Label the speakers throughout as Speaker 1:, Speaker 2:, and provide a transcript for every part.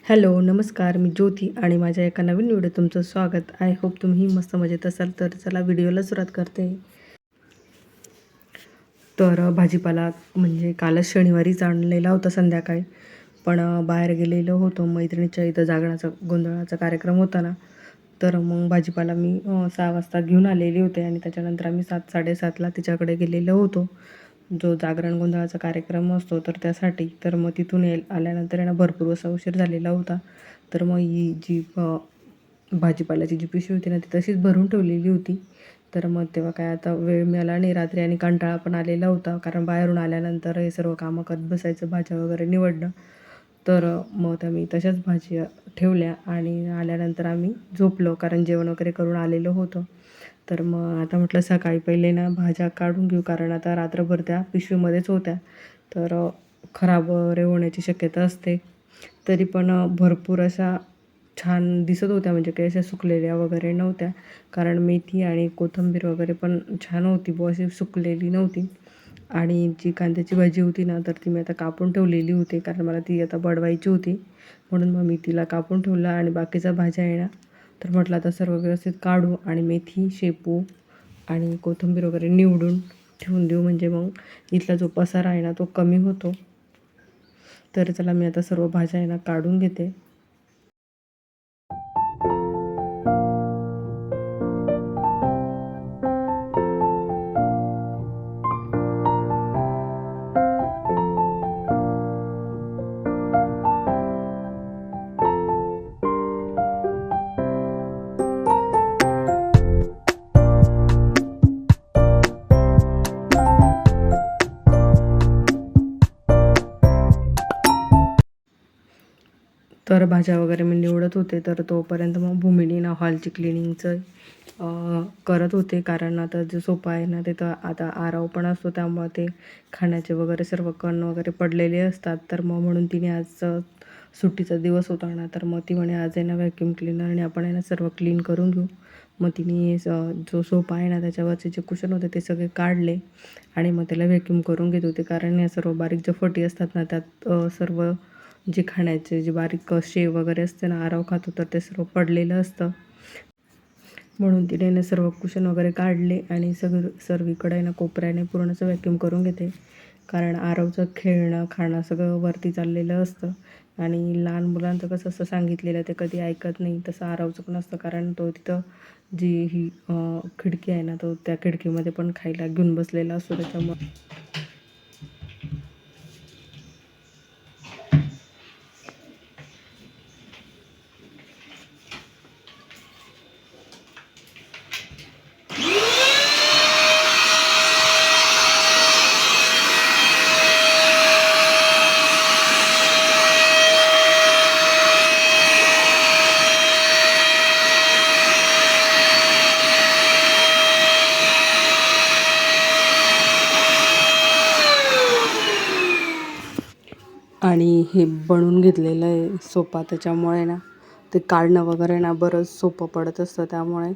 Speaker 1: Hello, नमस्कार. मी ज्योती आणि माझ्या एका नवीन व्हिडिओत तुमचं स्वागत. आय होप तुम्ही मस्त मजेत असाल. तर चला व्हिडिओला सुरुवात करते. तर भाजीपाला म्हणजे कालच शनिवारीच आणलेला होता संध्याकाळी. पण बाहेर गेलेलो होतो मैत्रिणीच्या इथं जागरणाचा गोंधळाचा कार्यक्रम होता ना. तर मग भाजीपाला मी 6 वाजता घेऊन आलेली होते आणि त्याच्यानंतर आम्ही 7:00-7:30ला तिच्याकडे गेलेलो होतो. जो जागरण गोंधळाचा कार्यक्रम असतो तर त्यासाठी. तर मग तिथून आल्यानंतर आहे ना भरपूर असा उशीर झालेला होता. तर मग ही जी भाजीपाल्याची जी पिशवी होती ना ती तशीच भरून ठेवलेली होती. तर मग तेव्हा काय आता वेळ मिळाला नाही रात्री आणि कंटाळा पण आलेला होता. कारण बाहेरून आल्यानंतर हे सर्व कामं करत बसायचं, भाज्या वगैरे निवडणं. तर मग त्या मी तशाच भाज्या ठेवल्या आणि आल्यानंतर आम्ही झोपलो कारण जेवण वगैरे करून आलेलो होतो. तर मग आता म्हटलं सकाळी पहिले ना भाज्या काढून घेऊ कारण आता रात्रभर त्या पिशवीमध्येच होत्या. तर खराब वगैरे होण्याची शक्यता असते. तरी पण भरपूर अशा छान दिसत होत्या म्हणजे काही अशा सुकलेल्या वगैरे नव्हत्या. कारण मेथी आणि कोथिंबीर वगैरे पण छान होती बुवा, अशी सुकलेली नव्हती. आणि जी कांद्याची भाजी होती ना तर ती मी आता कापून ठेवलेली होती कारण मला ती आता बनवायची होती. म्हणून मग मी तिला कापून ठेवलं आणि बाकीच्या भाज्या आहे ना तर म्हटलं आता सर्व व्यवस्थित काढू आणि मेथी, शेपू आणि कोथिंबीर वगैरे निवडून ठेवून देऊ म्हणजे मग इथला जो पसारा आहे ना तो कमी होतो. तर चला मी आता सर्व भाज्या आहे ना काढून घेते. तर भाज्या वगैरे मी निवडत होते तर तोपर्यंत मग भूमीने ना हॉलची क्लिनिंगचं करत होते. कारण आता जो सोफा आहे ना तिथं आता आराव पण असतो त्यामुळे ते खाण्याचे वगैरे सर्व कण वगैरे पडलेले असतात. तर मग म्हणून तिने आज सुट्टीचा दिवस होता ना तर मग ती म्हणे आज आहे ना व्हॅक्यूम क्लिनरने आपण आहे ना सर्व क्लीन करून घेऊ. मग तिने जो सोफा आहे ना त्याच्यावरचे जे कुशन होते ते सगळे काढले आणि मग त्याला व्हॅक्यूम करून घेत होते. कारण या सर्व बारीक ज्या फटी असतात ना त्यात सर्व जे खाण्याचे जे बारीक शेव वगैरे असते ना आराव खातो तर ते सर्व पडलेलं असतं. म्हणून तिने सर्व कुशन वगैरे काढले आणि सर्वीकडे ना कोपऱ्याने पूर्ण असं व्हॅक्यूम करून घेते. कारण आरवचं खेळणं खाणं सगळं वरती चाललेलं असतं आणि लहान मुलांचं कसं असं सांगितलेलं ते कधी ऐकत नाही. तसं आरवचं पण असतं कारण तो तिथं जी ही खिडकी आहे ना तो त्या खिडकीमध्ये पण खायला घेऊन बसलेला असतो. त्याच्यामुळे आणि हे बनवून घेतलेलं आहे सोफा त्याच्यामुळे ना ते काढणं वगैरे ना बरंच सोपं पडत असतं. त्यामुळे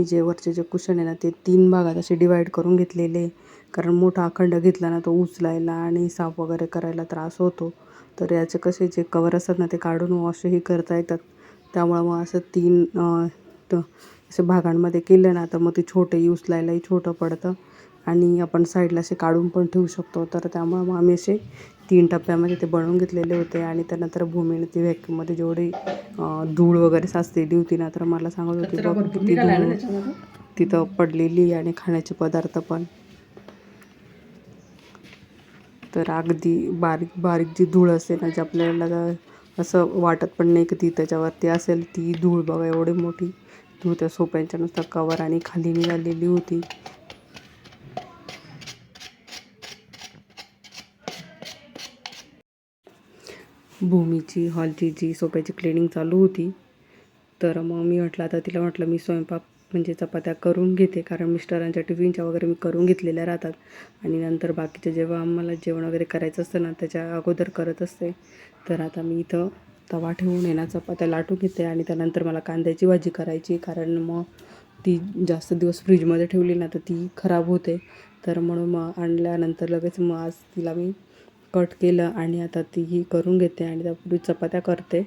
Speaker 1: जे वरचे जे कुशन आहे ना ते 3 भागात असे डिवाईड करून घेतलेले. कारण मोठा अखंड घेतला ना तो उचलायला आणि साफ वगैरे करायला त्रास होतो. तर याचे कसे जे कवर असतात ना ते काढून वॉशही करता येतात. त्यामुळं मग असं 3 असे भागांमध्ये केलं ना तर मग ते छोटेही उचलायलाही छोटं पडतं आणि आपण साईडला असे काढून पण ठेवू शकतो. तर त्यामुळे मग आम्ही असे 3 टप्प्यामध्ये ते बनवून घेतलेले होते. आणि त्यानंतर भूमीने ती व्हॅक्यूममध्ये जेवढी धूळ वगैरे साचलेली होती ना तर मला सांगत होती बघ किती धूळ तिथं पडलेली आणि खाण्याचे पदार्थ पण. तर अगदी बारीक बारीक जी धूळ असते ना जी आपल्याला असं वाटत पण नाही की ती त्याच्यावरती असेल ती धूळ बघा एवढी मोठी धूळ त्या सोफ्यांच्या नुसता कवर आणि खाली निघालेली होती. भूमीची हॉलची जी सोफ्याची क्लिनिंग चालू होती. तर मग मी म्हटलं आता तिला म्हटलं मी स्वयंपाक म्हणजे चपात्या करून घेते कारण मिस्टरांच्या टिफिनच्या वगैरे मी करून घेतलेल्या राहतात आणि नंतर बाकीचे जेव्हा आम्हाला जेवण वगैरे करायचं असतं ना त्याच्या अगोदर करत असते. तर आता मी इथं तवा ठेवून आहे ना चपात्या लाटून घेते आणि त्यानंतर मला कांद्याची भाजी करायची कारण मग ती जास्त दिवस फ्रीजमध्ये ठेवली ना तर ती खराब होते. तर म्हणून मग आणल्यानंतर लगेच मग आज तिला मी कट केलं आणि आता तीही करून घेते आणि त्यापूर्वी चपात्या करते.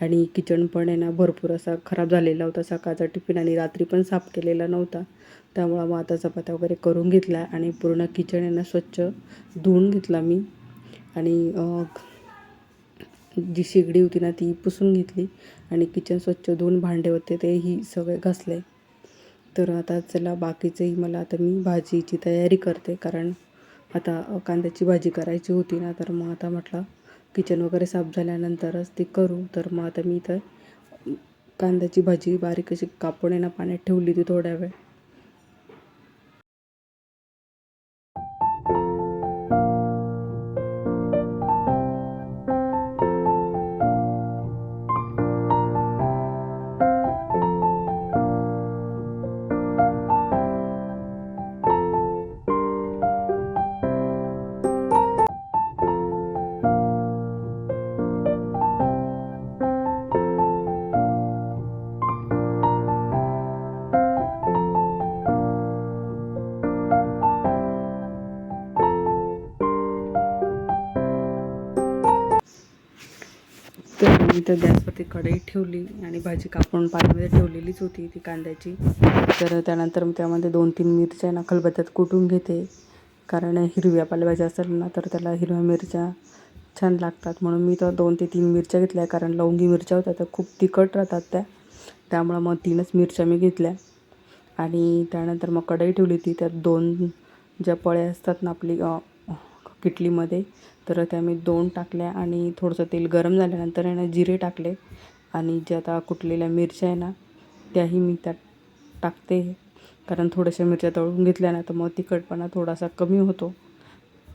Speaker 1: आणि किचन पण आहे ना भरपूर असा खराब झालेला होता, सकाळचा टिफिन आणि रात्री पण साफ केलेला नव्हता. त्यामुळं मग आता चपात्या वगैरे करून घेतल्या आणि पूर्ण किचन आहे ना स्वच्छ धुवून घेतला मी. आणि जी शेगडी होती ना ती पुसून घेतली आणि किचन स्वच्छ धुवून भांडे होते तेही सगळे घासले. तर आता चला बाकीचंही मला आता मी भाजीची तयारी करते, कारण आता कांद्याची भाजी करायची होती ना, तर मग आता म्हटलं किचन वगैरे साफ झाल्यानंतरच ती करू. तर मग आता मी इथं कांद्याची भाजी बारीक अशी कापून आहे ना पाण्यात ठेवली होती थोड्या वेळ. तर मी तर गॅसवरती कढई ठेवली आणि भाजी कापून पाण्यामध्ये ठेवलेलीच होती ती कांद्याची. तर त्यानंतर मी त्यामध्ये 2-3 मिरच्या ना खलबत्त्यात कुटून घेते, कारण हिरव्या पालेभाज्या असेल ना तर त्याला हिरव्या मिरच्या छान लागतात. म्हणून मी तर 2 ते 3 मिरच्या घेतल्या, कारण लवंगी मिरच्या होत्या तर खूप तिखट राहतात त्यामुळं मग 3च मिरच्या मी घेतल्या. आणि त्यानंतर मग कढई ठेवली ती, त्यात 2 ज्या पळ्या असतात ना आपली किटलीमध्ये, तर त्या मी 2 टाकल्या आणि थोडंसं तेल गरम झाल्यानंतर आहे ना जिरे टाकले आणि ज्या आता कुटलेल्या मिरच्या आहे ना त्याही मी त्यात टाकते, कारण थोड्याशा मिरच्या तळून घेतल्या ना तर मग तिखटपणा थोडासा कमी होतो.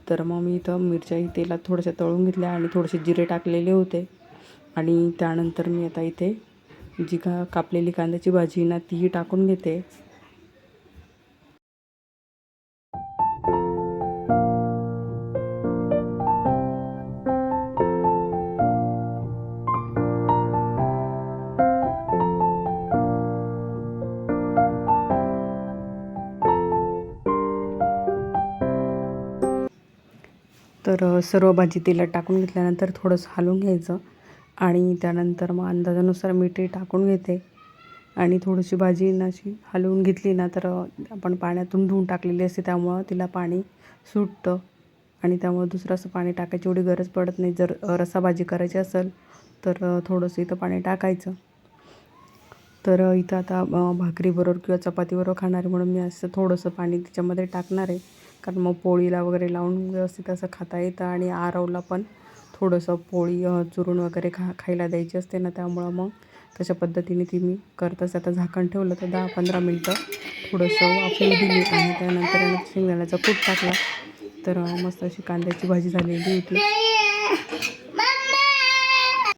Speaker 1: तर मग मी इथं मिरच्याही तेलात थोड्याशा तळून घेतल्या आणि थोडेसे जिरे टाकलेले होते. आणि त्यानंतर मी आता इथे जी कापलेली कांद्याची भाजी ना तीही टाकून घेते. तर सर्व भाजी तेलात टाकून घेतल्यानंतर थोडंसं हलवून घ्यायचं आणि त्यानंतर मग अंदाजानुसार मीठही टाकून घेते. आणि थोडीशी भाजी ना अशी हलवून घेतली ना तर आपण पाण्यातून धुवून टाकलेली असते त्यामुळं तिला पाणी सुटतं आणि त्यामुळे दुसरं असं पाणी टाकायची एवढी गरज पडत नाही. जर रस्सा भाजी करायची असेल तर थोडंसं इथं पाणी टाकायचं. तर इथं आता भाकरीबरोबर किंवा चपातीबरोबर खाणार आहे म्हणून मी असं थोडंसं पाणी त्याच्यामध्ये टाकणार आहे, कारण मग पोळीला वगैरे लावून व्यवस्थित असं खाता येतं. आणि आरवला पण थोडंसं पोळी चुरून वगैरे खायला द्यायची असते ना, त्यामुळं मग तशा पद्धतीने ती मी करतच. आता झाकण ठेवलं तर 10-15 मिनटं थोडंसं वाफवून दिली आणि त्यानंतर शेंगदाण्याचा कूट टाकला. तर मस्त अशी कांद्याची भाजी झालेली होती.